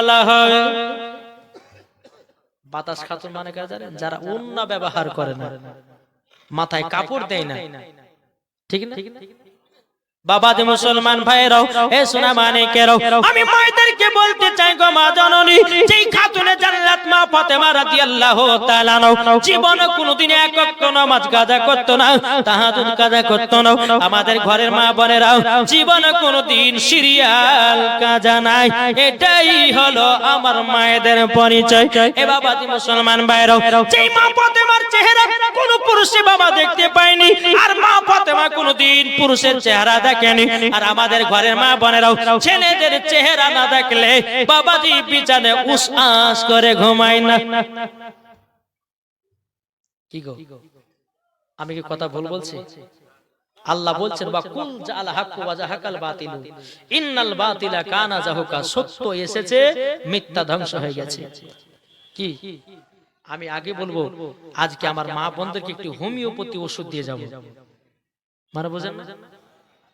আলা হবে। বাতাস খাতুন মানে কারা জানেন? যারা ওড়না ব্যবহার করে না, মাথায় কাপড় দেয় না, ঠিক না? বাবা যে মুসলমান ভাইরাও, এ সোনা মানিকেরাও, আমি মায়েদেরকে বলতে চাই গো মা জননী, যেই খাতুনে জান্নাত মা ফাতেমা রাদিয়াল্লাহু তাআলা জীবনে কোনোদিন এক ওয়াক্ত নামাজ কাজা করতো না, তাহাজ্জুদ কাজা করতো না। আমাদের ঘরের মা বোনেরাও জীবনে কোনোদিন সিরিয়াল কাজা নাই। এটাই হলো আমার মায়েদের পরিচয়। এ বাবা যে মুসলমান ভাইরাও, যেই মা ফাতেমার চেহারা কোন পুরুষে বাবা দেখতে পায়নি, আর মা ফাতেমা কোনোদিন পুরুষের চেহারা দেখেনি, আর আমাদের ঘরের মা বোনেরাও ছেলেদের চেহারা না দেখলে বাবাজি বিছানে উসআস করে ঘুমায় না। কি গো, আমি কি কথা ভুল বলছি? আল্লাহ বলছেন বা কুল জাল হাক্কু ওয়া জাহাকাল বাতিল ইন্নাল বাতিলা কানা জাহুকা, সত্য এসেছে মিথ্যা ধ্বংস হয়ে গেছে। কি আমি আগে বলবো, আজকে আমার মা বোনদেরকে একটু হোমিওপ্যাথি ওষুধ দিয়ে যাব, মানে বুঝেন না?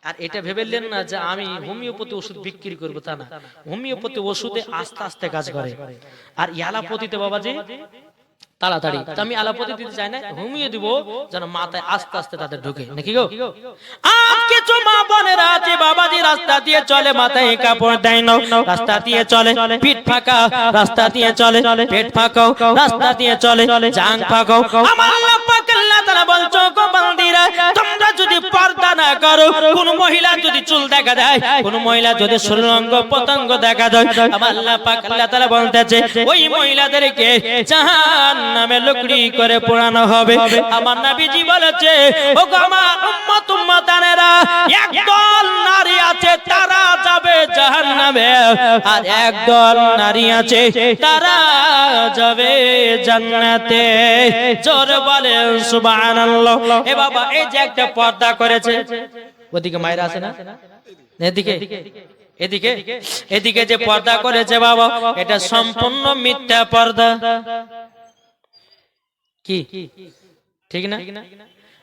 আর এটা ভেবেলেন না যে আমি হোমিওপ্যাথি ওষুধ বিক্রি করবো, তা না। হোমিওপ্যাথি ওষুধে আস্তে আস্তে কাজ করে, আর অ্যালোপ্যাথিতে বাবাজি তাড়াতাড়ি। তো আমি অ্যালোপ্যাথি দিতে চাই না, হোমিও দিব যেন মাথায় আস্তে আস্তে তাদের ঢোকে নাকি গো। আজ কিছু মা বোনেরা আছে বাবাজি রাস্তা দিয়ে চলে, মাথায় কাপড় দেয় না, রাস্তা দিয়ে চলে পিঠ ফাঁকা, রাস্তা দিয়ে চলে পেট ফাঁকাও, রাস্তা দিয়ে চলে জাং ফাঁকাও। আমার আল্লাহ পাক আল্লাহ তাআলা বলছো গো বান্দিরা, তোমরা যদি পর্দা না করো, কোন মহিলা যদি চুল দেখা দেয়, কোন মহিলা যদি শরীরাঙ্গ পতঙ্গ দেখা যায়, আমার আল্লাহ পাক আল্লাহ তাআলা বলতেছে ওই মহিলাদেরকে জাহান্নামে লকড়ি করে পোড়ানো হবে। আমার নবীজি বলেছে ও গো আমার উম্মত উম্মতানেরা, একদল নারী আছে তারা যাবে জাহান্নামে, আর একদল নারী আছে তারা যাবে জান্নাতে। জোরে বলেন সুবহানাল্লাহ। এ বাবা এই যে একটা পর্দা করেছে, ওদিকে মায়েরা আছে না, এদিকে এদিকে এদিকে যে পর্দা করেছে বাবা, এটা সম্পূর্ণ মিথ্যা পর্দা। কি ঠিক না?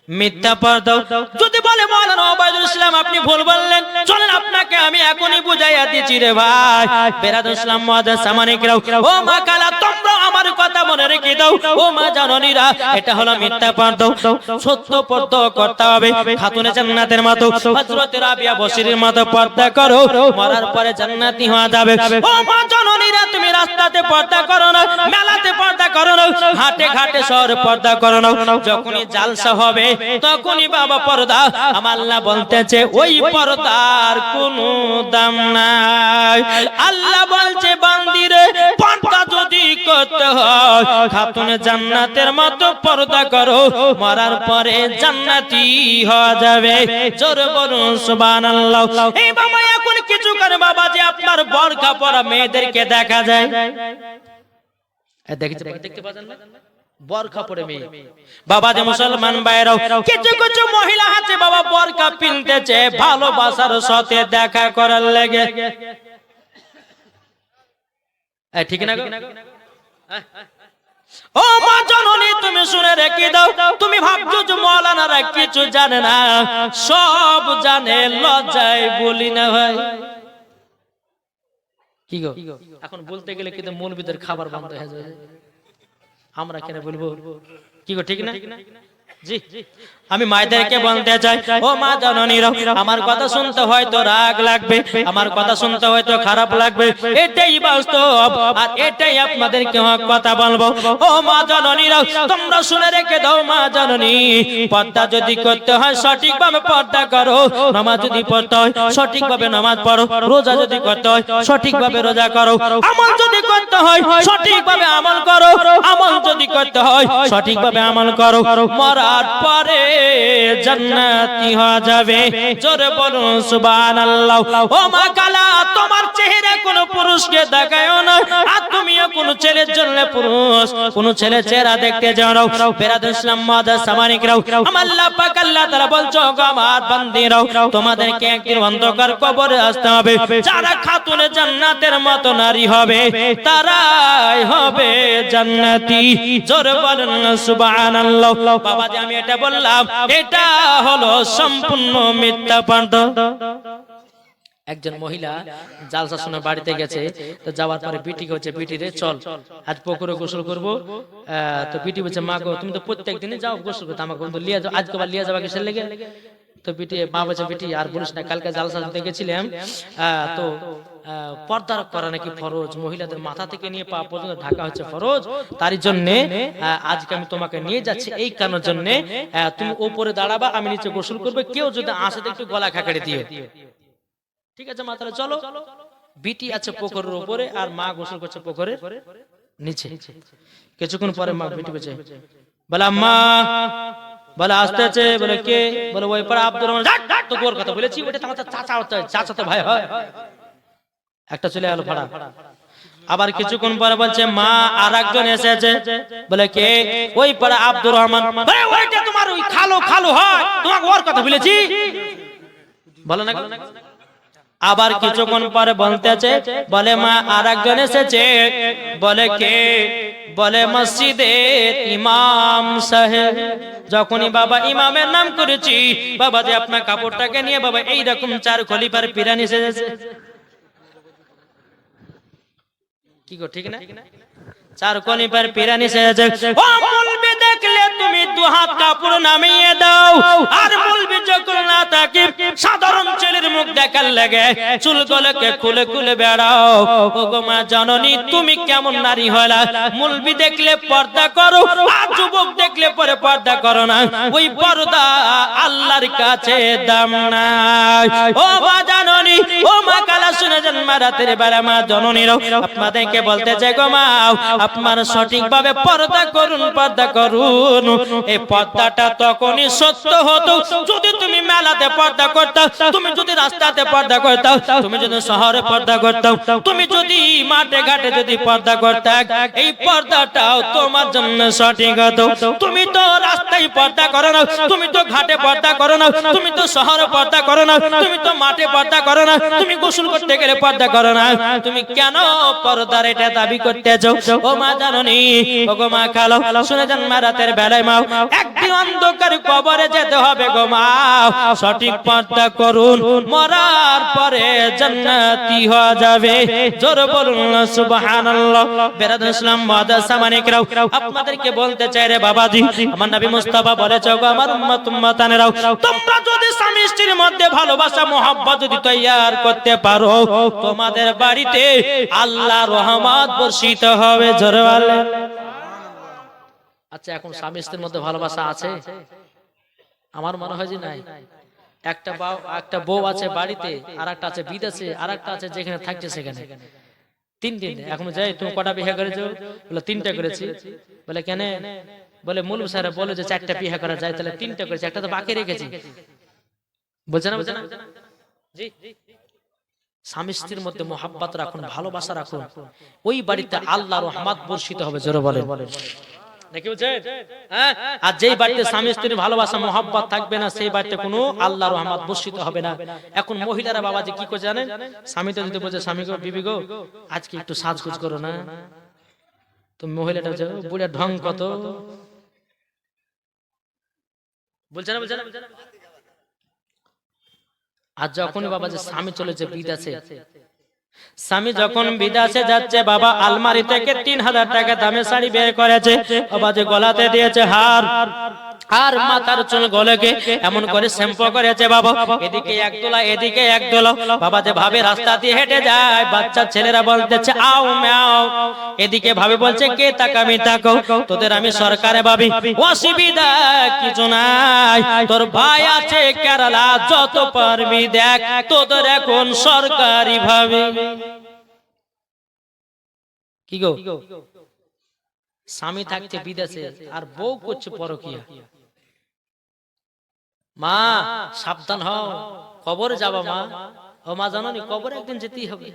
মিথ্যা পর্দা। যদি বলে মাওলানা ওবায়দুল ইসলাম আপনি ভুল বললেন, চলেন আপনাকে আমি এখনই বুঝাইয়া দিচ্ছি রে ভাই। বেরাদুল ইসলাম মুআদ্দাস সামানিকরাও, ও মা কালা তোমরা আমার কথা মনে রেখে দাও, ও মা জননীরা, এটা হলো মিথ্যা পর্দা। সত্য পর্দা করতে হবে, খাতুনে জান্নাতের মতো হযরত রাবিয়া বসরির মতো পর্দা করো, মরার পরে জান্নাতি হওয়া যাবে। ও মা জননীরা, তুমি রাস্তাতে পর্দা করো না, মেলাতে পর্দা করো না, হাটে ঘাটে শহরে পর্দা করো না, যখনই জালসা হবে তখনই বাবা পর্দা। আমার আল্লাহ বলতেছে ওই পর্দার কোনো দাম নাই। আল্লাহ বলছে বান্দিরে, পর্দা যদি করতে হয় খাতুনে জান্নাতের মতো পর্দা করো, মরার পরে জান্নাতি হওয়া যাবে। জোরে বলুন সুবহানাল্লাহ। এই বাবা এখন কিছু করে বাবা যে আপনার বোরকা পরা মেয়েদেরকে দেখা যায়, দেখতে পাচ্ছেন না বোরকা পরে মেয়ে। বাবা যে মুসলমান ভাইরাও, কিছু কিছু মহিলা আছে বাবা বোরকা পিনতেছে ভালোবাসার সাথে দেখা করার লাগে, ঠিক না গো? ও মা জননী তুমি শুনে রেখে দাও, তুমি ভাবছো যে মাওলানারা কিছু জানে না, সব জানে, লজ্জায় বলি না ভাই। কি গো, এখন বলতে গেলে কিন্তু মৌলবীদের খাবার বন্ধ হয়ে যাবে, আমরা কেন বলবো? কি গো ঠিক না? জি আমি মায়েদেরকে বলতে চাই, ও মা জননীরা, আমার কথা শুনতে হয়তো রাগ লাগবে, আমার কথা শুনতে হয়তো খারাপ লাগবে, এটাই বাস্তব, আর এটাই আপনাদেরকে কথা বলবো। ও মা জননীরা, তোমরা শুনে রেখে দাও মা জননী, পর্দা যদি করতে হয় সঠিকভাবে পর্দা করো, নামাজ যদি পড়তে হয় সঠিকভাবে নামাজ পড়ো, রোজা যদি করতে হয় সঠিকভাবে রোজা করো, আমল যদি করতে হয় সঠিকভাবে আমল করো, আমল যদি করতে হয় সঠিকভাবে আমল করো, মরার পরে জান্নাতি হওয়া যাবে। জোরে বলুন সুবহানাল্লাহ। ও মা কালা, তোমার চেহারা কোন পুরুষকে দেখায়ও না, আর তুমিও কোন ছেলের জন্য পুরুষ কোন ছেলে চেহারা দেখতে যাও না। বেরাদুল ইসলাম মুআদ্দাস সামানিকরাও, আমার আল্লাহ পাক আল্লাহ তাআলা বলছো গো আমার বান্দিরাও, তোমাদেরকে একদিন অন্ধকার কবরে আসতে হবে। যারা খাতুনে জান্নাতের মতো নারী হবে তারাই হবে জান্নাতি। জোরে বলুন সুবহানাল্লাহ। বাবা যে আমি এটা বললাম, এটা হলো সম্পূর্ণ মিথ্যা পর্দা। একজন মহিলা জালসা শুনে বাড়িতে গেছে, তো যাওয়ার পরে বিটিকে হচ্ছে, বিটি রে চল আজ পুকুরে গোসল করবো। তো বিটি বলছে মা গো তুমি তো প্রত্যেক দিনই যাও গোসল করতে, আমাকে কিন্তু লিয়ে যাও, আজকে আবার লিয়ে যাবা কিসের লেগে? তো বিটি মা বলছে বিটি আর বলিস না, কালকে জালসা শুনতে গেছিলাম, তো পর্দা করা নাকি ফরজ, মহিলাদের মাথা থেকে নিয়ে পা পর্যন্ত ঢাকা হচ্ছে ফরজ, তার জন্য আজকে আমি তোমাকে নিয়ে যাচ্ছি, এই কারণের জন্য তুমি উপরে দাঁড়াবা, আমি নিচে গোসল করবো, কেউ যদি আসে তো একটু গলা খাকাড়ে দিও। ঠিক আছে মা তাহলে চলো। বিটি আছে পুকুরের উপরে আর মা গোসল করছে পুকুরের নিচে। কিছুক্ষণ পরে মা বিটি বলছে বলে আম্মা, বলে আসতেছে, বলে কে? বলে ওই পাড়া আব্দুর রহমান। তো গোর কথা বলেছি, ওটা তো আমার চাচা হচ্ছে, চাচা তো ভাই হয়। একটা চলে গেল ভাড়া। আবার কিছুক্ষণ পরে বলছে মা আর একজন এসেছে, বলে কে? ওই পাড়া আব্দুর রহমান। ওইটা তোমার ওই খালো খালো হয়, তোমাকে ওর কথা বলেছি, বলে না। আবার কিছুক্ষণ পরে বলতেছে, বলে মা আর একজন এসেছে, বলে কে? বলে মসজিদের ইমাম সাহেব। যখনই বাবা ইমামের নাম করেছি, বাবা যে আপনার কাপড়টাকে নিয়ে বাবা এইরকম 4 খলিফার পিরান এসেছে। কি গো ঠিক না? 4 খলিফার পিরান এসেছে। ও মুলবি দেখলে তুমি 2 হাত কাপড় নামিয়ে দাও, আর মুলবি যখন না থাকে সাধারণ ছেলের মুখ দেখার লাগে চুলগুলোকে খুলে খুলে বেড়াও। ও গো মা জননী তুমি কেমন নারী হলা, মুলবি দেখলে পর্দা করো, আর যুবক দেখলে পরে পর্দা করো না, ওই পর্দা আল্লাহর কাছে দাম নাই। ও মা জননী, ও মা কালা শুনে যান, মা রাতের বেলা মা জননীরাও আপনাদেরকে বলতেছে গো মা আপনারা সঠিকভাবে পর্দা করুন, পর্দা করুন। এই পর্দাটা তখনই সত্য হতো যদি তুমি মেলাতে পর্দা করতাম, তুমি যদি রাস্তাতে পর্দা করতাম, তুমি যদি শহরে পর্দা করতাম, তুমি যদি মাঠে ঘাটে যদি পর্দা করতাম, এই পর্দাটাও তোমার জন্য সঠিক হতো। তুমি তো রাস্তায় পর্দা করো না, তুমি তো ঘাটে পর্দা করো না, তুমি তো শহরে পর্দা করো না, তুমি তো মাঠে পর্দা করো না, তুমি গোসল করতে গেলে পর্দা করো না, তুমি কেন পর্দার এটা দাবি করতেছো? ও মা জাননি, ও গো মা খালো শুনে যান, মা রাতের বেলায় মা একদিন অন্ধকার কবরে যেতে হবে গো মা, সঠিক পর্দা করুন, মরার পরে জান্নাতি হওয়া যাবে। জোর বলুন সুবহানাল্লাহ। বেরাদুল ইসলাম মাদ্রাসা মানিকরাও আপনাদেরকে বলতে চাই রে বাবাজি, আমার নবী মুস্তাফা বলেছে গো আমার উম্মত উম্মতানেরাও, তোমরা যদি স্বামী স্ত্রীর মধ্যে ভালোবাসা মহব্বত যদি তৈয়ার করতে পারো, তোমাদের বাড়িতে আল্লাহর রহমত বর্ষিত হবে। জোরে বলেন। আচ্ছা এখন স্বামী স্ত্রীর মধ্যে ভালোবাসা আছে? আমার মনে হয় যে নাই। একটা বউ আছে বাড়িতে, আর একটা আছে বিদেশে, আর একটা আছে যেখানে থাকছে সেখানে। 3 দিন এখনো যাই, তুমি কটা বিয়ে করেছো? বলে 3টা করেছি। বলে কেন? বলে মুলুম স্যার বলে যে 4টা বিয়ে করা যায়, তাহলে 3টা করেছি, একটা তো বাকি রেখেছি। বলছে না, বলছে না জি। স্বামী স্ত্রীর মধ্যে মহাব্বত রাখুন, ভালোবাসা রাখুন, ওই বাড়িতে আল্লাহর রহমত বর্ষিত হবে। জোরে বলেন। নাকি বুঝছেন? আর যেই বাড়িতে স্বামী স্ত্রীর ভালোবাসা মহব্বত থাকবে না, সেই বাড়িতে কোনো আল্লাহর রহমত বর্ষিত হবে না। এখন মহিলারা বাবাজি কি করে জানেন? স্বামী তো যদি বলছে স্বামী গো বিবি গো আজকে একটু সাজগোজ করো না, তো মহিলাটা বলছে বুড়া ঢং কত, বলছে না, বলছে না। আর যখনই বাবা যে স্বামী চলেছে বিদেশে, স্বামী যখন বিদেশে যাচ্ছে বাবা আলমারি থেকে 3000 টাকা দামের শাড়ি বের করেছে, বাবা যে গলাতে দিয়েছে হার, আর মাথার চুল গলেকে এমন করে শ্যাম্পু করেছে বাবা, এদিকে এক দোলা এদিকে এক দোলা, বাবা যে ভাবে রাস্তা দিয়ে হেঁটে যায়, বাচ্চা ছেলেরা বলতেছে আও ম্যাও, এদিকে ভাবে বলছে কে তাকামি তাকো, তোদের আমি সরকারে ভাবি, অসুবিধা কিছু নাই, তোর ভাই আছে কেরালা, যত পারবি দেখ, তোদের এখন সরকারি ভাবে। কি গো, স্বামী থাকছে বিদেশে আর বউ করছে পরকিয়া। মা সাবধান হও, কবরে যাবা মা। ও মা জানো নি কবরে একদিন যেতেই হবে।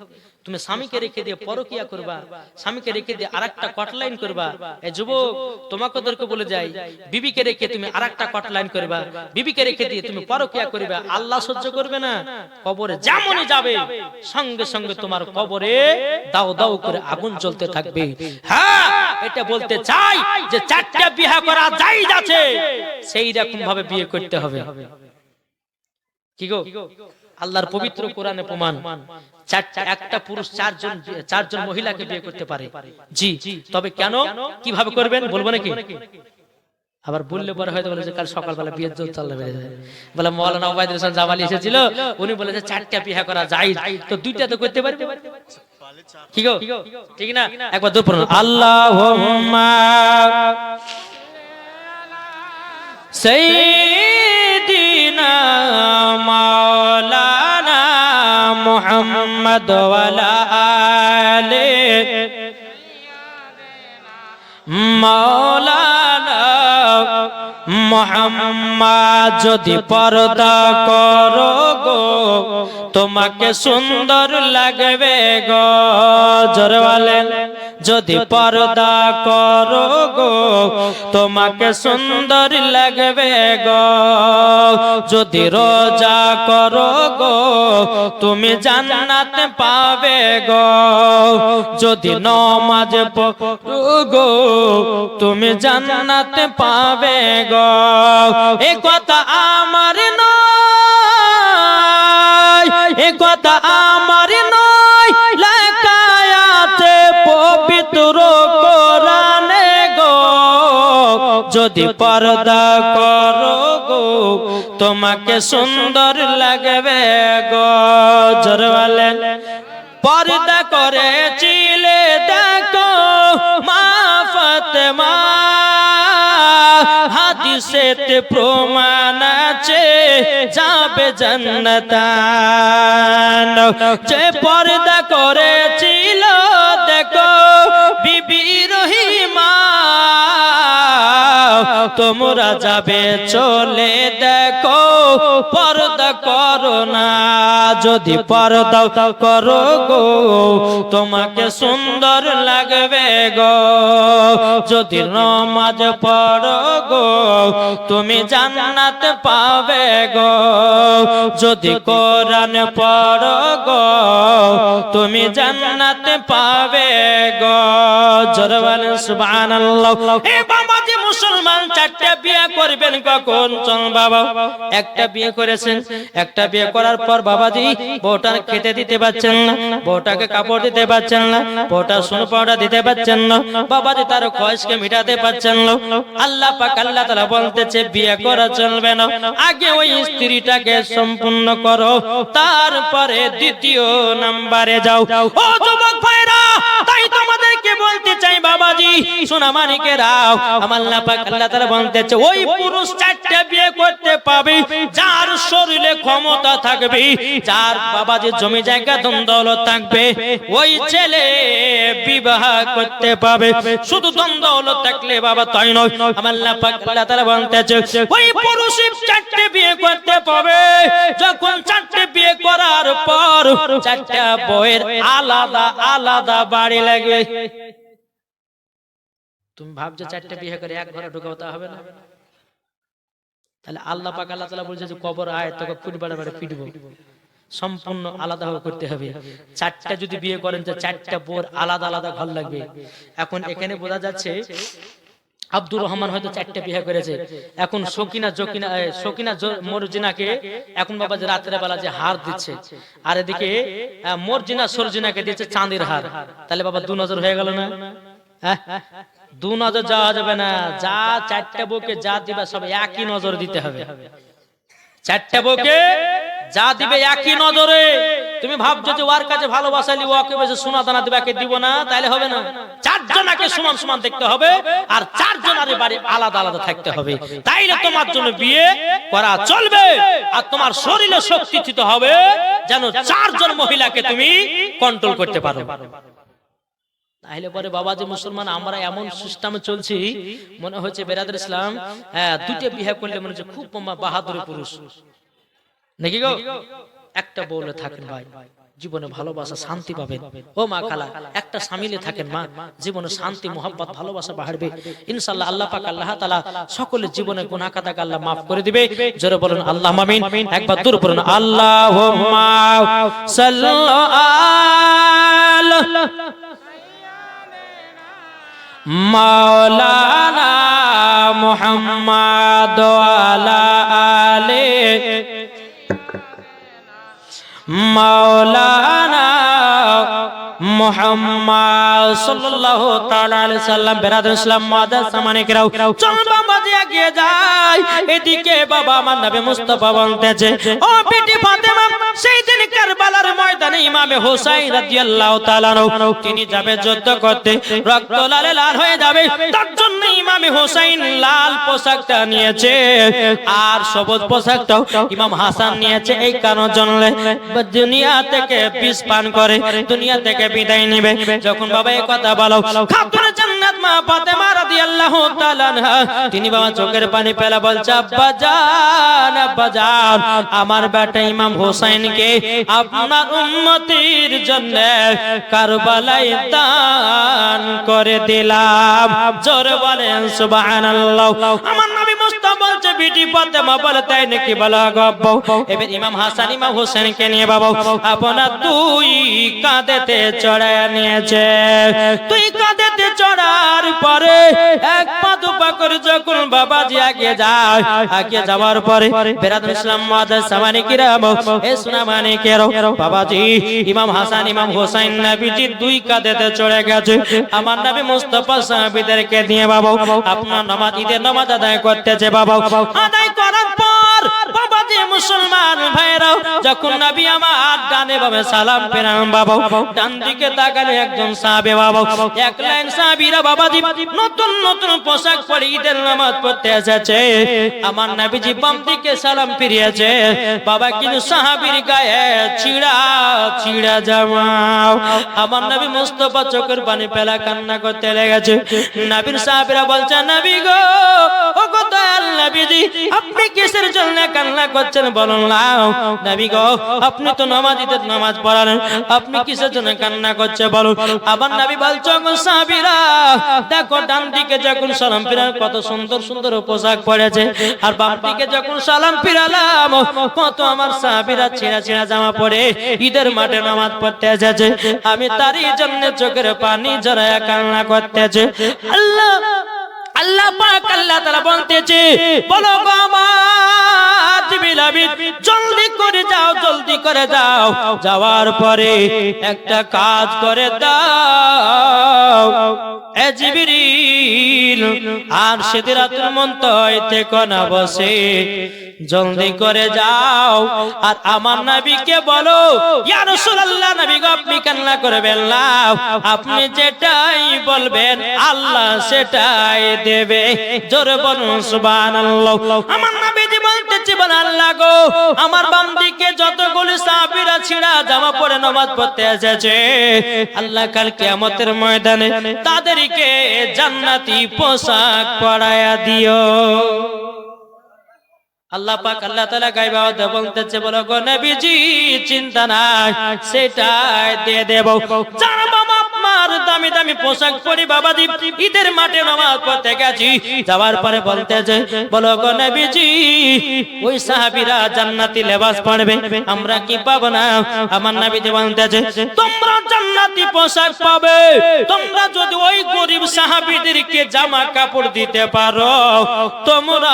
তুমি স্বামীকে রেখে দিয়ে পরকিয়া করবা, স্বামীকে রেখে দিয়ে আরেকটা কটলাইন করবা। এই যুবক তোমাকে বলে যাই, বিবিকে রেখে তুমি আরেকটা কটলাইন করবা, বিবিকে রেখে দিয়ে তুমি পরকিয়া করবে, আল্লাহ সহ্য করবে না। কবরে যেমনই যাবে সঙ্গে সঙ্গে তোমার কবরে দাও দাও করে আগুন জ্বলতে থাকবে। হ্যাঁ এটা বলতে চাই যে 4টা বিয়ে করা জায়েজ আছে, সেই রকম ভাবে বিয়ে করতে হবে। কি গো, আল্লাহর পবিত্র কোরআনে প্রমাণ, একটা পুরুষ চারজন মহিলাকে বিয়ে করতে পারে। জি, তবে কেন, কিভাবে করবেন বলবো নাকি? আবার বললে পরে হয়তো বলে যে কাল সকালবেলা বিয়ের জোর চাল্লা বেড়ে যাবে। বলে মৌলানা ওবায়দুল হাসান জামালি এসেছিল, উনি বলেছে 4টা বিয়ে করা যায়, তো 2টা তো করতে পারবে। কি গো, ঠিক না? একবার দূর পড়ুন, আল্লাহুম্মা সাইয়্যিদিনা মাওলানা মুহাম্মদ ওয়া আলা আলি মাওলানা মুহাম্মদ। যদি পর্দা করো গো তোমাকে সুন্দর লাগবে গো, জোরে বলেন। যদি পর্দা করো গো তোমাকে সুন্দর লাগবে গো, যদি রোজা করো গো তুমি জান্নাত পাবে গো, যদি নামাজ পড়ো গো তুমি জান্নাত পাবে গো। এই কথা আমার নয়, এই কথা আমার নয়, লেখা আছে পবিত্র কোরআনে গো। যদি পর্দা করো গো তোমাকে সুন্দর লাগবে গো, জোরে বলেন। পর্দা করেছিলে দেখো মা ফাতেমা, হাদিসেতে প্রমাণ আছে যাবে জান্নাতান। যে পর্দা করেছিল দেখো বিবি রহিমা, তোমরা যাবে চলে দেখো পর্দা করো না। যদি পর্দা করো গো তোমাকে সুন্দর লাগবে গো, যদি নামাজ পড়ো গো তুমি জান্নাত পাবে গো, যদি কোরআন পড়ো গো তুমি জান্নাত পাবে গো, জোরে বলেন সুবহানাল্লাহ। এ বাবাজি মুসলমান 4টা বিয়ে করবেন কখন? চল বাবা, একটা বিয়ে করেছেন, একটা বিয়ে করার পর বাবাজি বউটার খেতে দিতে পারছেন না, বউটাকে কাপড় দিতে পারছেন না, বউটা সোনা পাউডার দিতে পারছেন না, বাবাজি তার খয়েশকে মিটাতে পারছেন না। আল্লাহ পাক আল্লাহ তাআলা বলতেছে বিয়ে করা চলবে না, আগে ওই স্ত্রীটাকে সম্পূর্ণ করো, তারপরে দ্বিতীয় নম্বরে যাও। ও যুবক ভাইরা, তাই তোমাদেরকে বলতে চাই বাবাজি সোনা মানিকেরা, আমার আল্লাহ পাক আল্লাহ তাআলা বলতেছে ওই পুরুষ 4টা বিয়ে করতে পাবে যার শরীরে ক্ষমতা থাকবে, যার বাবাজি জমি জায়গা ধন দৌলত থাকবে, ওই ছেলে বিবাহ করতে পাবে। শুধু ধন দৌলত থাকলে বাবা তাই নয়, আমার আল্লাহ পাক আল্লাহ তাআলা বলতেছে ওই পুরুষ 4টে বিয়ে করতে পাবে যখন 4টে বিয়ে করার পর 4টা বউয়ের আলাদা আলাদা বাড়ি লাগবে। তুমি ভাবছো 4টে বিয়ে করে এক ঘরে ঢুকাবো, তা হবে না। তাহলে আল্লাহ পাক আল্লাহ তাআলা বলেছে যে কবর আয় তোকে ফুটবাড়ে বাড়ে পিটবো, সম্পূর্ণ আলাদা করতে হবে। 4টা যদি বিয়ে করেন তো 4টা বোর আলাদা আলাদা ঘর লাগবে। এখন এখানে বোঝা যাচ্ছে আব্দুর রহমান হয়তো 4টে বিয়ে করেছে, এখন সকিনা মর্জিনাকে এখন বাবা যে রাতের বেলা যে হার দিচ্ছে, আর এদিকে মর্জিনা সরজিনাকে দিচ্ছে চাঁদের হার, তাহলে বাবা 2 নজর হয়ে গেল না? 2 নজর যাওয়া যাবে না, যা 4টা বউকে যা দিবা সব একই নজর দিতে হবে। 4টা বউকে যা দিবে একই নজরে। তুমি ভাবছো যে ওর কাছে ভালোবাসালি ওকে বেশি সোনা দানা দিবে, একে দিব না, তাইলে হবে না। 4 জনকে সমান সমান দেখতে হবে, আর 4 জনের বাড়ি আলাদা আলাদা থাকতে হবে, তাইলে তোমার জন্য বিয়ে করা চলবে। আর তোমার শরীরে শক্তি দিতে হবে যেন 4 জন মহিলাকে তুমি কন্ট্রোল করতে পারো। তাহলে পরে বাবাজি মুসলমান আমরা এমন সিস্টেমে চলছি, মনে হচ্ছে বেরাদর ইসলাম 2টে বিয়ে করলে মনে হচ্ছে খুব বাহাদুরি পুরুষ নাকি গো। একটা বউলে থাকেন ভাই, জীবনে ভালোবাসা শান্তি পাবেন। ও মা খালা, একটা স্বামীলে থাকেন মা, জীবনে শান্তি মোহাব্বত ভালোবাসা বাড়বে ইনশাআল্লাহ। আল্লাহ পাক আল্লাহ তাআলা সকলের জীবনে গুনাহ খাতাকে আল্লাহ মাফ করে দিবে। জোরে বলুন আল্লাহুম্মা আমিন। একবার দূর পড়ুন আল্লাহুম্মা সাল্লি মাওলানা মুহাম্মদ ওয়া আলা আলি মাওলানা মুহাম্মদ সাল্লাল্লাহু তাআলা আলাইহি সাল্লাম। বেরাদুল ইসলাম মুআদ্দাস সামানিকরাও, চল বাবাজি এগিয়ে যাই। এদিকে বাবা আমার নবী মুস্তাফা বলতেছে, ও বেটি ফাতেমা, সেই দিন কারবালার ময়দানে ইমামে হোসেন রাদিয়াল্লাহু তাআলা আনহু তিনি যাবে যুদ্ধ করতে, রক্ত লালে লাল হয়ে যাবে, তার জন্য ইমামে হোসেন লাল পোশাকটা নিয়েছে আর সবুজ পোশাকটাও ইমাম হাসান নিয়েছে। এই কারণের জন্য দুনিয়া থেকে বিষ পান করে দুনিয়া থেকে বিদায় নেবে। যখন বাবা এই কথা বলো, খাতুনে জান্নাত মা ফাতেমা রাদিয়াল্লাহু তাআলা আনহা তিনি বাবা চোখের পানি ফেলা বলছে, আব্বা জান, আব্বা জান, আমার বেটা ইমাম হোসেনকে আপনার উম্মতির জন্য কারবালায় দান করে দিলাম। জোরে বলেন সুবহানাল্লাহ। আমার নবী মুস্তাফা বলছে, বিটি ফাতেমা বলে, তাই নাকি? বলা গব্ব। এবার ইমাম হাসান ইমাম হোসেনকে নিয়ে বাবা আপনার দুই কাঁধেতে চড়ায় নিয়েছে। তুই কাঁধেতে চড়ার পরে এক পা দুপা করে যখন বাবাজি আগে যায়, আগে যাওয়ার পরে বেরাদুল ইসলাম মুআদ্দাস সামানিকরাম, এ সুনামানিকেরও, বাবাজি ইমাম হাসান ইমাম হোসেন নবীজি দুই কাঁধেতে চড়ে গেছে। আমার নবী মুস্তাফা সাহাবীদেরকে নিয়ে বাবা আপনার নামাজ, ঈদের নামাজ আদায় করতেছে। বাবা আদায় করার পর বাবাজি মুসলমান ভাইরাও যখন নবী আমার ডানে বামে সালাম ফেরান, বাবা ডান দিকে তাকালে একজন সাহাবী, বাবা এক লাইন সাহাবীরা বাবাজি নতুন নতুন পোশাক পরে ঈদের নামাজ পড়তে এসেছে। আমার নবীজি বাম দিকে সালাম ফিরিয়েছে, বাবা কিন্তু সাহাবীর গায়ে ছিড়া ছিড়া জামা। আমার নবী মুস্তাফা চোখের পানি ফেলা কান্না করতে লেগেছে। নবীর সাহাবীরা বলছে, নবী গো, ও গো দয়াল নবীজি, আপনি কিসের জন্য কান্না করছেন বলুন না। নবী গো, আপনি তো নামাজীদের নামাজ পড়ালেন, আপনি কিসের জন্য কান্না করছে বলুন। আবার নবী বলছে, গো সাহাবীরা, দেখো ডান দিকে যখন সালাম ফিরালাম কত সুন্দর সুন্দর পোশাক পরেছে, আর বাম দিকে যখন সালাম ফিরালাম কত আমার সাহাবীরা ছেঁড়া ছেঁড়া জামা পরে ঈদের মাঠে নামাজ পড়তে এসেছে। আমি তারই জন্য চোখের পানি জড়ায়া কান্না করতেছে। আল্লাহ আল্লাহ পাক আল্লাহ তাআলা বলতেছে, বলো গো আমার জিবরিল আমিন, জলদি করে যাও, জলদি করে যাও, যাওয়ার পরে একটা কাজ করে দাও। এ জিবরিল, আর সিদরাতুল মুনতাহায় থেকে না বসে জলদি করে যাও আর আমার নবীকে বলো, ইয়া রাসূলুল্লাহ, নবী গো আপনি কান্না করবেন না, আপনি যেটাই বলবেন আল্লাহ সেটাই দেবে। জোরে বলুন সুবহানাল্লাহ। আমার নবীজি বলতেছে, বল আল্লাহ গো, আমার বাম দিকে যতগুলো সাহাবীরা ছিঁড়া জামা পরে নামাজ পড়তে এসেছে, আল্লাহ কাল কিয়ামতের ময়দানে তাদেরকে জান্নাতি পোশাক পরায়া দিও। আল্লাহ পাক আল্লাহ তাআলা গায়বে আওয়াজে বলতেছে, বলো গো নবীজি চিন্তা নাই, সেটাই দিয়ে দেব। যারা বাবা আপনার দামি দামি পোশাক পরে বাবাজি ঈদের মাঠে নামাজ পড়তে গেছি, যাওয়ার পরে বলতেছে, বলো গো নবীজি ওই সাহাবীরা জান্নাতি লেবাস পরবে, আমরা কি পাবো না? আমার নবীজি বলতেছে, তোমরা জান্নাতি পোশাক পাবে তোমরা যদি ওই গরিব সাহাবীদেরকে জামা কাপড় দিতে পারো, তোমরা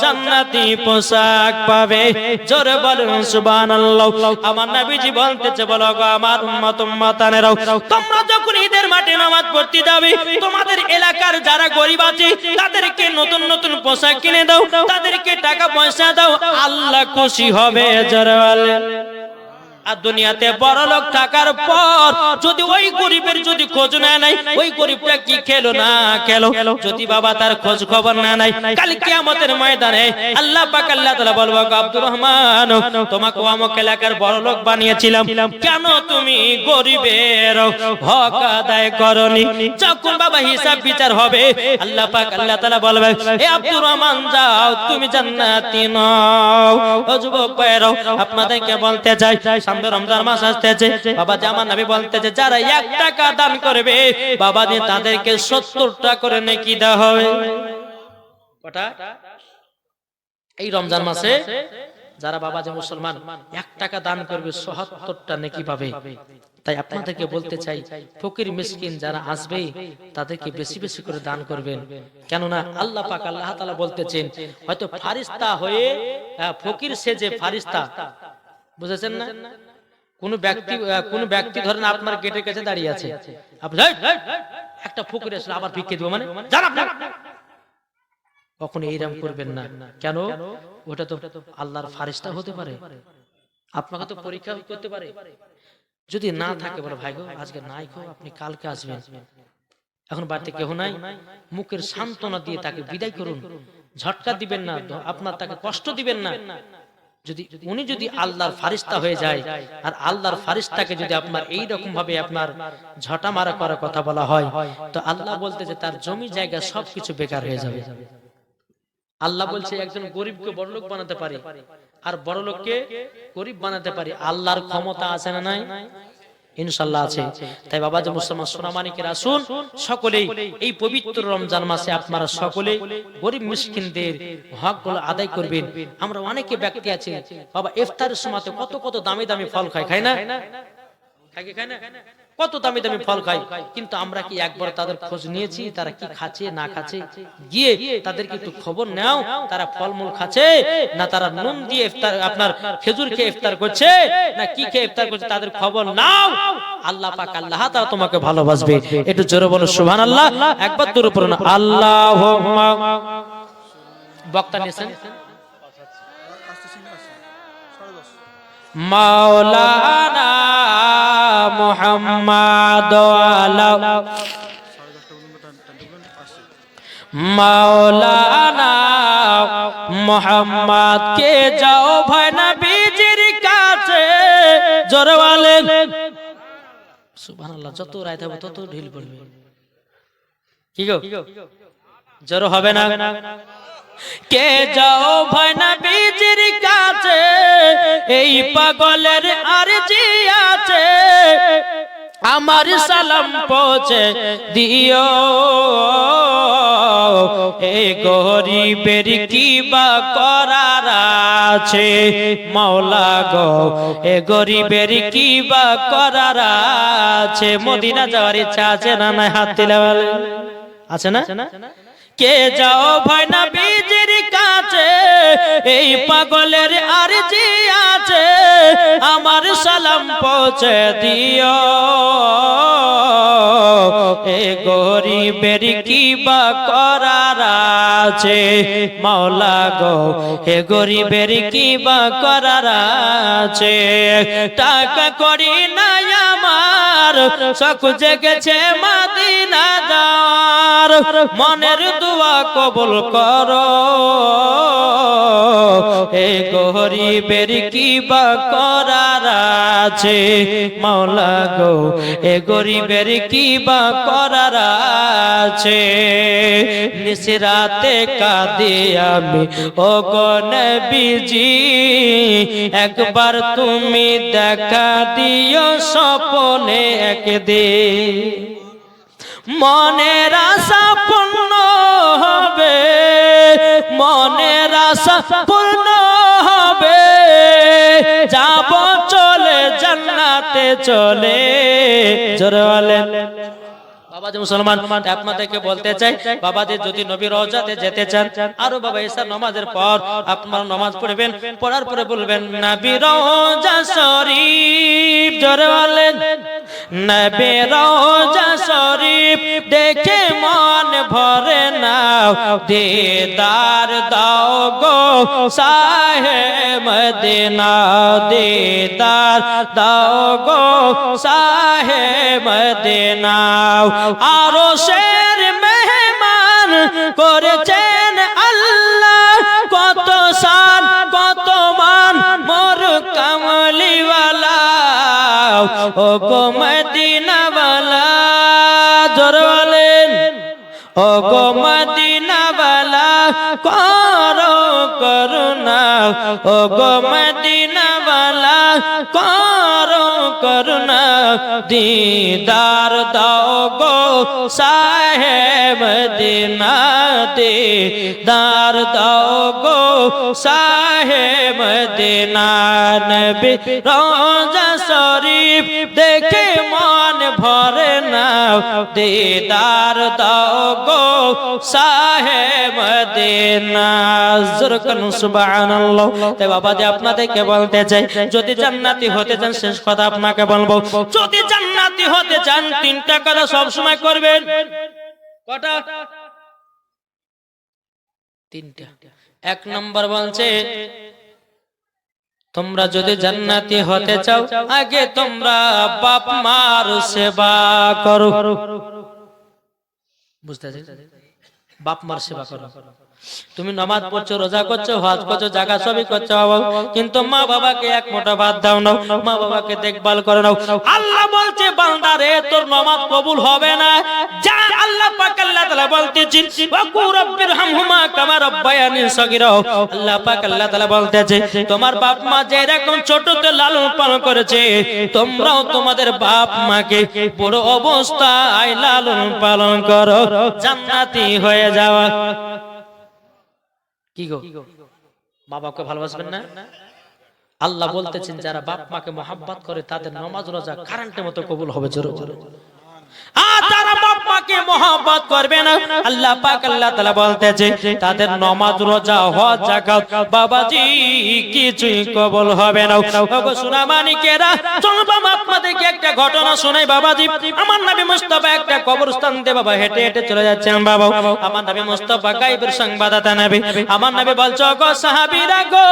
জান্নাতি পোশাক পাবে। জোরে বলুন সুবহানাল্লাহ। আমার নবীজি বলতেছে, বলো গো আমার উম্মত উম্মতানেরাও, তোমরা যখন ঈদের মাঠে নামাজ পড়তে যাবে, তোমাদের এলাকার যারা গরিব আছে তাদেরকে নতুন নতুন পোশাক কিনে দাও, তাদেরকে টাকা পয়সা দাও, আল্লাহ খুশি হবে। জোরে বলেন। আর দুনিয়াতে বড় লোক থাকার পর যদি ওই গরিবের যদি খোঁজ না নাই, ওই গরিবটা কি খেলো না খেলো, যদি বাবা তার খোঁজ খবর না নাই, কাল কিয়ামতের ময়দানে আল্লাহ পাক আল্লাহ তাআলা বলবো, আব্দুর রহমান তোমাকে অমুক এলাকার বড় লোক বানিয়েছিলাম, কেন তুমি গরিবের হক আদায় করনি? যখন বাবা হিসাব বিচার হবে আল্লাহ পাক আল্লাহ তাআলা বলবে, এ আব্দুর রহমান যাও, তুমি জান্নাতি নও। ও যুবক ভাইরা, আপনাদেরকে বলতে চাই, রমজান মাস আসতেছে, বাবা আমার নবী বলতেছে, যারা 1 টাকা দান করবে বাবা দিয়ে তাদেরকে 70টা করে নেকি দেওয়া হবে। কটা? এই রমজান মাসে যারা বাবা যে মুসলমান 1 টাকা দান করবে ৭০টা নেকি পাবে। তাই আপনাদেরকে বলতে চাই, ফকির মিসকিন যারা আসবে তাদেরকে বেশি বেশি করে দান করবেন। কেননা আল্লাহ পাক আল্লাহ তাআলা বলতেছেন, হয়তো ফারিস্তা হয়ে ফকির সেজে ফারিস্তা, বুঝেছেন না? কোন ব্যক্তি ধরেন আপনার গেটের কাছে দাঁড়িয়ে আছে, আপনি একটা ফকির আসলে আবার ভিক্ষে দিব মানে জান আপনি, কখনো এইরকম করবেন না। কেন? ওটা তো আল্লাহর ফারিস্তা হতে পারে, আপনাকে তো পরীক্ষা করতে পারে। যদি না থাকে বলে ভাই গো আজকে নাই গো, আপনি কালকে আসবেন, এখন বাড়িতে কেউ নাই, মুখের সান্ত্বনা দিয়ে তাকে বিদায় করুন, ঝটকা দিবেন না, আপনার তাকে কষ্ট দিবেন না। উনি যদি আল্লাহর ফারিস্তা হয়ে যায়, আর আল্লাহর ফারিস্তাকে যদি আপনার এই রকম ভাবে আপনার ঝটা মারা করার কথা বলা হয়, তো আল্লাহ বলতে যে তার জমি জায়গা সবকিছু বেকার হয়ে যাবে। আল্লাহ বলছে একজন গরিবকে বড়লোক বানাতে পারে, আর বড়লোককে গরিব বানাতে পারে। আল্লাহর ক্ষমতা আছে না নাই? ইনশাআল্লাহ আছে। তাই বাবা যে মুসলমান সোনামানিকের আসুন, সকলেই এই পবিত্র রমজান মাসে আপনারা সকলে গরিব মিসকিনদের হকগুলো আদায় করবেন। আমরা অনেকে ব্যক্তি আছে বাবা ইফতারের সময় কত কত দামি দামি ফল খায় না? খায় না? কত দামি দামি ফল খায়, কিন্তু আমরা কি একবার তাদের খোঁজ নিয়েছি তারা কি খাচ্ছে না খাচ্ছে? গিয়ে তাদেরকে একটু খবর নাও, তারা ফলমূল খাচ্ছে না তারা নুন দিয়ে ইফতার আপনার খেজুর খেয়ে ইফতার করছে না কি খেয়ে ইফতার করছে, তাদের খবর নাও। আল্লাহ পাক আল্লাহ তাআলা তোমাকে ভালোবাসবে। একটু জোরে বলো সুবহানাল্লাহ, একবার দূরে পড়ুন আল্লাহুম্মা। বক্তা নিছেন মাওলানা মুহাম্মদ মাওলানা মুহাম্মদ কে যাও ভাই নবীজির কাছে, জোরে বলেন সুবহানাল্লাহ। যত রাত হবে তত ঢিল পড়বে, কি গো জোরে হবে না? কে যাও ভাই নবীজির কাছে, এই পাগলের আরজি আছে, আমার সালাম পৌঁছে দিও, এই গরিবের কি বা করার আছে, মাওলা গো এ গরিবের কি বা করার আছে। মদিনা যাওয়ার ইচ্ছা আছে না নাই? হাত তুলে বলেন আছে না? কে যাও ভাই নবীজির কাছে, এই পাগলের আরজি আছে, আমার সালাম পৌঁছে দিও, এ গরিবের কি বা করার আছে, মাওলা গো এ গরিবের কি বা করার আছে। টাকা করি নাই আমার, শখ জেগেছে মদিনা যাওয়ার, মনের দোয়া কবুল করো, এ গরিবের কি বা করার আছে, মাওলা গো এ গরিবের কি বা করার আছে। নিশরাতে কাঁদি আমি ও গো নবীজি, একবার তুমি দেখা দিও স্বপ্নে একদিন, মনের আশা পূর্ণ হবে, মনের আশা পূর্ণ হবে, যাব চলে জান্নাতে চলে, জোরে বলেন। বাবা যে মুসলমান আপনাদেরকে বলতে চাই, বাবা যে যদি নবী রওজাতে যেতে চান, আরো বাবা এসার নামাজের পর আপনারা নামাজ পড়বেন, পড়ার পরে বলবেন নবী রওজা শরীফ, জোরে বলেন নবী রওজা শরীফ, দেখে মন ভরে নাও, দিদার দাও গো শাহে মদিনা, দিদার দাও গো শাহে মদিনা। আরো শের মেহমান করেছেন আল্লাহ, কত শান কত মান মোর কামলিওয়ালা, ও গো মদিনাওয়ালা, জোরে বলেন ও গো মদিনাওয়ালা, করো করুণা, ও গো মদিনাওয়ালা, করো করুণা, দিদার দাও গো শাহে মদিনা, দিদার দাও গো শাহে মদিনা। নবী রওজা শরীফ দেখে মন ভরে নাও দিদার দাও গো শাহে মদিনা জোরকান সুবহানাল্লাহ। তাই বাবা যে আপনাদেরকে বলতে চাই, যদি জান্নাতি হতে চান, শেষ কথা আপনাকে বলবো, যদি জান্নাতি হতে চান তিনটা কথা সব সময় করবেন। কটা? তিনটা। এক নম্বর বলছে, তোমরা যদি জান্নাতি হতে চাও আগে তোমরা বাপ মার সেবা করো। বুঝতে পারছেন? বাপ মার সেবা করো। তুমি নামাজ পড়ছো, রোজা করছো, হজ করছো, জাগা সবই করছো বাবা, কিন্তু মা বাবাকে এক মুঠো ভাত দাও না, মা বাবাকে দেখভাল করে নাও। আল্লাহ বলছে বান্দা রে তোর নামাজ কবুল হবে না, যা আল্লাহ পাক আল্লাহ তাআলা বলতেছেন ওয়াকু রাব্বিরহামহুমা কামা রাব্বায়ানি সগীরা। আল্লাহ পাক আল্লাহ তাআলা বলতেছে তোমার বাপ মা যে এরকম ছোটতে লালন পালন করেছে, তোমরাও তোমাদের বাপ মাকে বড় অবস্থায় লালন পালন করো, জান্নাতি হয়ে যাওয়া। কি গো, মা বাবাকে ভালোবাসবেন না? আল্লাহ বলতেছেন যারা বাপ মাকে মহব্বত করে তাদের নামাজ রোজা কারেন্টের মতো কবুল হবে। জোরে জোরে। আর যারা বাপ মাকে মহব্বত করবে না, আল্লাহ পাক আল্লাহ তাআলা বলতেছে তাদের নামাজ রোজা হজ যাকাত বাবাজি কিছুই কবুল হবে না। ওগো সোনা মানিকেরা, চলো বাবা আপনাদেরকে একটা ঘটনা শোনাই বাবাজি। আমার নবী মুস্তাফা একটা কবরস্থান দিয়ে বাবা হেঁটে হেঁটে চলে যাচ্ছেন বাবা। আমার নবী মুস্তাফা গায়বের সংবাদদাতা নবী। আমার নবী বলছে ওগো সাহাবীরা গো,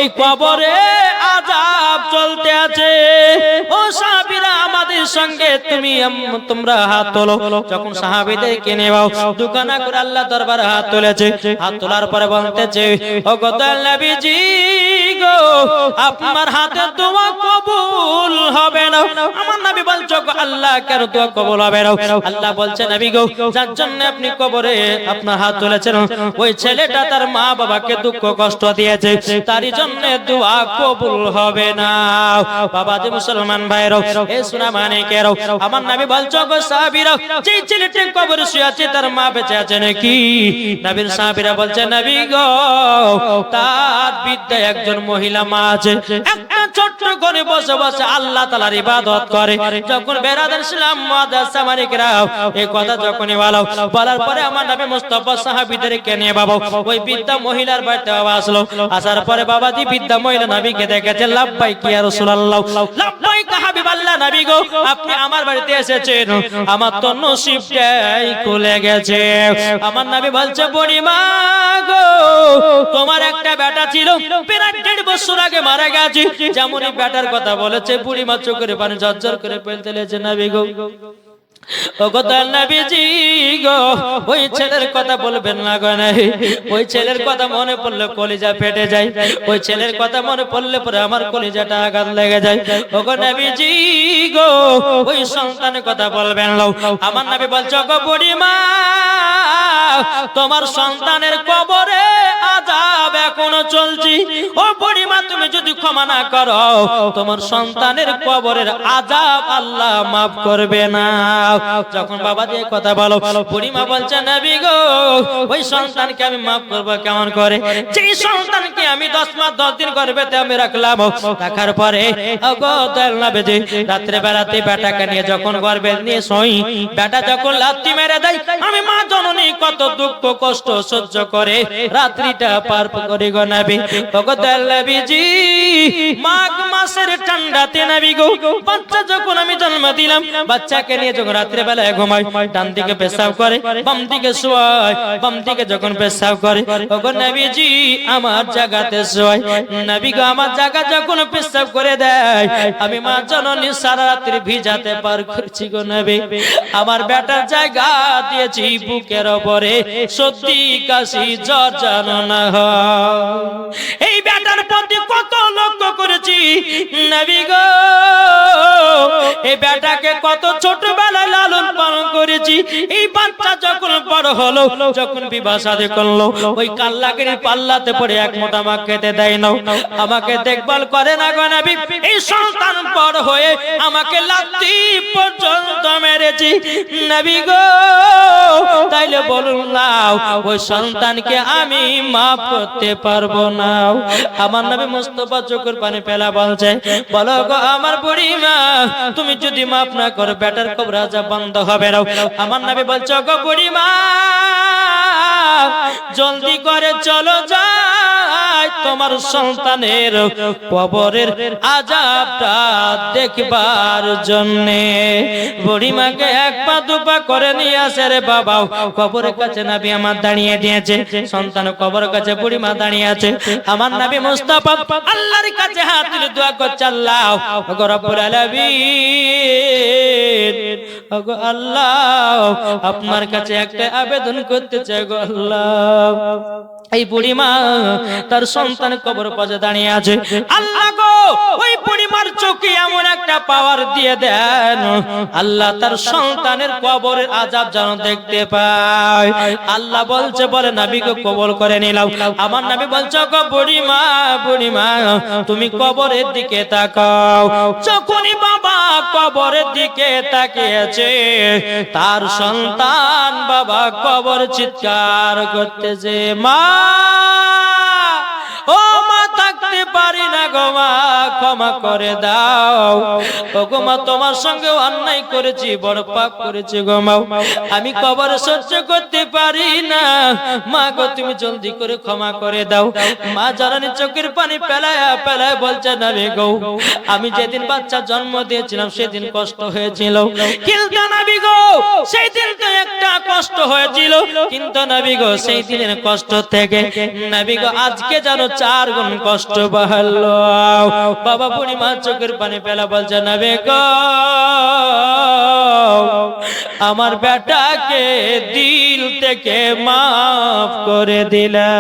এই কবরে আযাব চলতে আছে। ও সাহাবীরা আমাদের সঙ্গে তোমরা হাত তোলো। যখন সাহাবীদেরকে নেওয়া দুকানা করে আল্লাহ দরবারে হাত তুলেছে, হাত তোলার পরে বলতেছে ওগো দয়াল নবীজি গো, আপনার হাতে দোয়া কবুল হবে না। আমার নবী বলছে আল্লাহ কেন দোয়া কবুল হবে না? আল্লাহ বলছে নবী গো, যার জন্য আপনি কবরে আপনার হাত তুলেছেন ওই ছেলেটা তার মা বাবাকে দুঃখ কষ্ট দিয়েছে, তারই জন্য দোয়া কবুল হবে না। বাবাজি মুসলমান ভাইরা, এ সোনা মানিকেরা, আমার নবী বলছে গো সাহাবীরা, যে ছেলেটা কবরে শুয়ে আছে তার মা বেঁচে আছে নাকি? নবীর সাহাবীরা বলছে নবী গো, তার বৃদ্ধ একজন মহিলা মা আছে, একটা ছোট্ট ঘরে বসে বসে আল্লাহ তাআলার ইবাদত করে। যখন বেরাদার ইসলাম মুআদ্দাসা মানিকেরা এই কথা যখনই বলার পরে আমার নবী মুস্তাফা সাহাবীদেরকে নিয়ে বাবা ওই বৃদ্ধা মহিলার বাড়িতে আসলো। আসার পরে বাবাজি বৃদ্ধা মহিলা নবীকে দেখেছে, লাব্বাইক ইয়া রাসূলুল্লাহ, লাব্বাইক হাবিবাল্লাহ, নবী গো আপনি আমার বাড়িতে এসেছেন, আমার তো নসিবটাই খুলে গেছে। আমার নবী বলছে বুড়িমা গো, তোমার একটা বেটা ছিল, প্রায় 1.5 বছর আগে মারা গেছে। যেমনই বেটার কথা বলেছে বুড়িমা চোখের পানি ঝরঝর করে ফেলতে লেগেছে। নবী গো, ওগো দয়াল নবীজি গো, ওই ছেলের কথা বলবেন না গো। ওই ছেলের কথা মনে পড়লে কলিজা ফেটে যায়, ওই ছেলের কথা মনে পড়লে পরে আমার কলিজাটা আঘাত লেগে যায়। ওগো নবীজি গো, ওই সন্তানের কথা বলবেন না। আমার নবী বলছে ওগো বুড়িমা, তোমার সন্তানের কবরে আযাব এখনো চলছে। ও বুড়িমা, তুমি যদি ক্ষমা না করো তোমার সন্তানের কবরের আযাব আল্লাহ মাফ করবে না। যখন বাবা যে কথা বলো, বুড়িমা বলছে নবী গো, ওই সন্তানকে আমি মাফ করবো কেমন করে? যে সন্তানকে আমি 10 মাস 10 দিন গর্ভেতে আমি রাখলাম, রাখার পরে ওগো দয়াল নবীজি রাত্রে বেলাতে বেটাকে নিয়ে যখন গর্ভে নিয়ে শোই, বেটা যখন লাথি মেরে দেয়, আমি মা জননী কত দুঃখ কষ্ট সহ্য করে রাত্রিটা পার করি গো নবী। ওগো দয়াল নবীজি মাঘ মাসের ঠান্ডাতে নবী গো, বাচ্চা যখন আমি জন্ম দিলাম, বাচ্চাকে নিয়ে যখন রাত্রে বেলায় ঘুমাই, ডান দিকে পেশাব করে, বাম দিকে শোয়, বাম দিকে যখন পেশাব করে, ওগো নবীজি আমার জায়গাতে শোয়। নবী গো, আমার জায়গা যখন পেশাব করে দেয়, আমি মা জননী সারা রাত্রি ভিজাতে পার করছি গো নবী। আমার বেটার জায়গা দিয়েছি বুকের উপরে, সর্দি কাশি জ্বর জানো না হয়। এই বেটার প্রতি কত লক্ষ্য করেছি নবী গো, এই বেটাকে কত ছোটবেলায় লালন পালন করেছি। এই বাচ্চা যখন বড় হলো, যখন বিবাহ শাদী করলো, ওই কাল্লাগিরি পাল্লাতে পড়ে এক মোটা আমাকে খেতে দেয় না, আমাকে দেখভাল করে না গো নবী। এই সন্তান বড় হয়ে আমাকে লাথি পর্যন্ত মেরেছি নবী গো। তাইলে বলুন না ওই সন্তানকে আমি মাফ করতে পারবো না। আমার নবী মুস্তাফা চোখের পানি ফেলা বলছে, বলো গো আমার বুড়ি মা, তুমি যদি মাফ না করো বেটার কবর আযাব বন্ধ হবে না। আমার নবী বলছে, গো বুড়ি মা জলদি করে চলো যাই তোমার সন্তানের কবরের আযাবটা দেখবার জন্যে। বুড়িমাকে এক পা দুপা করে নিয়ে আসে রে বাবা, কবরের কাছে নবী আমার দাঁড়িয়ে দিয়েছে, সন্তান কবরের কাছে বুড়িমা দাঁড়িয়ে আছে। আমার নবী মুস্তাফা আল্লাহর কাছে হাত তুলে দোয়া করছে, আল্লাহ ওগো রব্বুল আলামিন, ওগো আল্লাহ আপনার কাছে একটা আবেদন করতে চাই গো আল্লাহ। এই বুড়িমা তার সন্তান কবর পাশে দাঁড়িয়ে আছে, আল্লাহ গো ওই বুড়িমার চোখে এমন একটা পাওয়ার দিয়ে দেন, আল্লাহ তার সন্তানের কবরের আযাব যেন দেখতে পায়। আল্লাহ বলছে, বলে নবীকে কবুল করে নিলাম। আমার নবী বলছে, গো বুড়িমা, বুড়িমা তুমি কবরের দিকে তাকাও। যখনই বাবা কবরের দিকে তাকিয়েছে, তার সন্তান বাবা কবর চিৎকার করতেছে, মা ও মা থাকতে পারি না গো মা, ক্ষমা করে দাও। ও গো মা তোমার সঙ্গে অন্যায় করেছি, বড় পাপ করেছি গো মা, আমি কবর সহ্য করতে পারি না, মা গো তুমি জলদি করে ক্ষমা করে দাও। মা জানানি চোখের পানি পেলায়া পেলায় বলছে, নবী গো আমি যেদিন বাচ্চা জন্ম দিয়েছিলাম সেদিন কষ্ট হয়েছিল, কিন্তু নবী গো সেই দিন তো একটা কষ্ট হয়েছিল, কিন্তু নবী গো সেই দিনের কষ্ট থেকে নবী গো আজকে যেন 4 গুণ কষ্ট বাড়লো। বাবা বুড়িমা চোখের পানি ফেলা বলছে, নবী গো আমার বেটাকে দিল থেকে মাফ করে দিলা।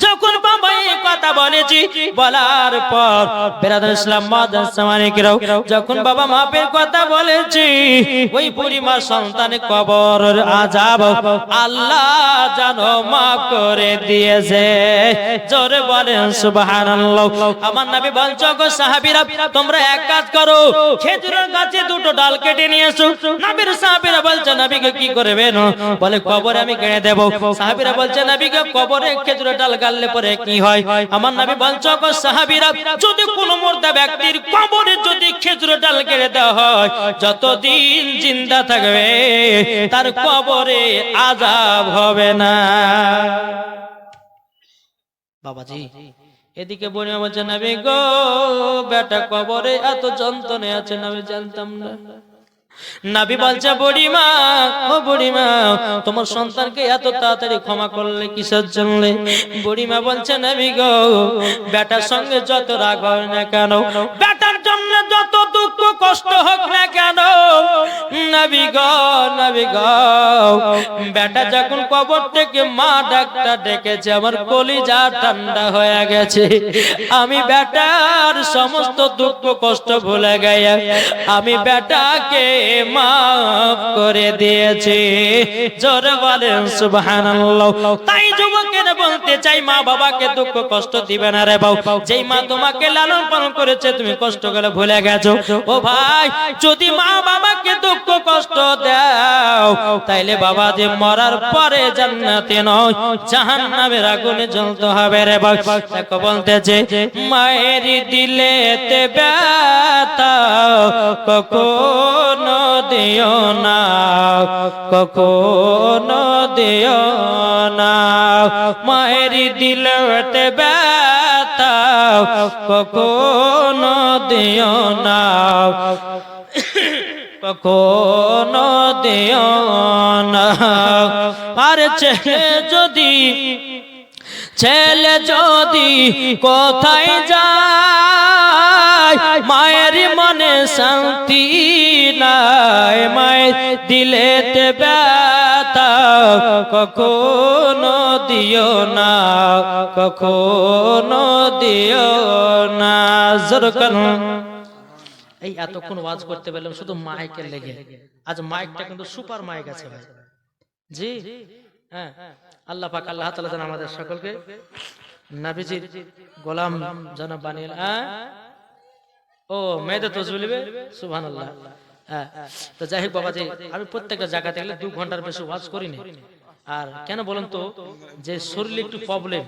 যখন বাবা এই কথা বলেছি, বলার পর বেরাদার ইসলাম মাদ্রাসা মানিকরাও যখন বাবা মাপের কথা বলেছি, ওই বুড়িমা সন্তানের কবরের আযাব আল্লাহ জানো মাফ করে দিয়েছে। জোরে বলেন সুবহানাল্লাহ। আমার নবী বলছে, গো সাহাবীরা তোমরা এক কাজ করো, খেজুরের গাছে 2টো ডাল কেটে নিয়ে এসো। নবীর সাহাবীরা বলছে, নবীকে কি করবেন? বলে কবরে আমি কেটে দেব। সাহাবীরা বলছে, নবীকে কবরে খেজুরের ডাল গাললে পরে কি হয়? আমার নবী বলছে, গো সাহাবীরা যদি কোনো মুর্দা ব্যক্তির কবরে যদি খেজুরের ডাল কেটে দেওয়া হয়, যতদিন জিন্দা থাকবে তার কবরে আযাব হবে না। বাবাজি এদিকে বুড়িমা বলছে, নবী গো বেটা কবরে এত যন্ত্রণা আছে আমি জানতাম না। নবী বলছে, বুড়িমা ও বুড়িমা তোমার সন্তানকে এত তাড়াতাড়ি ক্ষমা করলে কিসের জন্য? বুড়িমা বলছে, নবী গো বেটার সঙ্গে যত রাগ হয় না কেন, বেটার জন্য যত দুঃখ কষ্ট হোক না কেন, নবী গো নবী গো বেটা যখন কবর থেকে মা ডাকটা ডেকেছে, আমার কলিজা ঠান্ডা হয়ে গেছে। আমি বেটার সমস্ত দুঃখ কষ্ট ভুলে গিয়ে আমি বেটাকে মাফ করে দিয়েছি। জোরে বলেন সুবহানাল্লাহ। তাই যুবকেরা বলতে চাই, মা বাবাকে দুঃখ কষ্ট দিবে না রে বাবা। যেই মা তোমাকে লালন পালন করেছে তুমি কষ্ট করে ভুলে গেছো। ও ভাই যদি মা বাবাকে দুঃখ কষ্ট দাও, তাইলে বাবা যে মরার পরে জান্নাতে নয় জাহান্নামের আগুনে জ্বলতে হবে রে বাবা। দেখো বলতেছে, মায়ের দিলেতে ব্যথা কখনো দিও না, কখনো দিও না, মায়ের দিলেতে ব্যথা কখনো দিও না, কখনো দিও না। আর ছেলে যদি কোথায় যায়, মায়ের মনে শান্তি নাই, মায়ের দিলেতে ব্যথা কখনো দিও না, কখনো দিও না। জোরকান এই এতক্ষণ ওয়াজ করতে পারলাম শুধু মাইকের লেগে। আজ মাইকটা কিন্তু সুপার মাইক আছে ভাই। জি হ্যাঁ, আল্লাহ পাক আল্লাহ তাআলা যেন আমাদের সকলকে নবীজির গোলাম যেন বানিয়ে। ও মেয়েদের তসবিহ লিবে, সুবহানাল্লাহ। হ্যাঁ, তো যাই হোক বাবা, যে আমি প্রত্যেকটা জায়গাতে গেলে 2 ঘন্টার বেশি ওয়াজ করি না। আর কেন বলুন তো, যে শরীরে একটু প্রবলেম,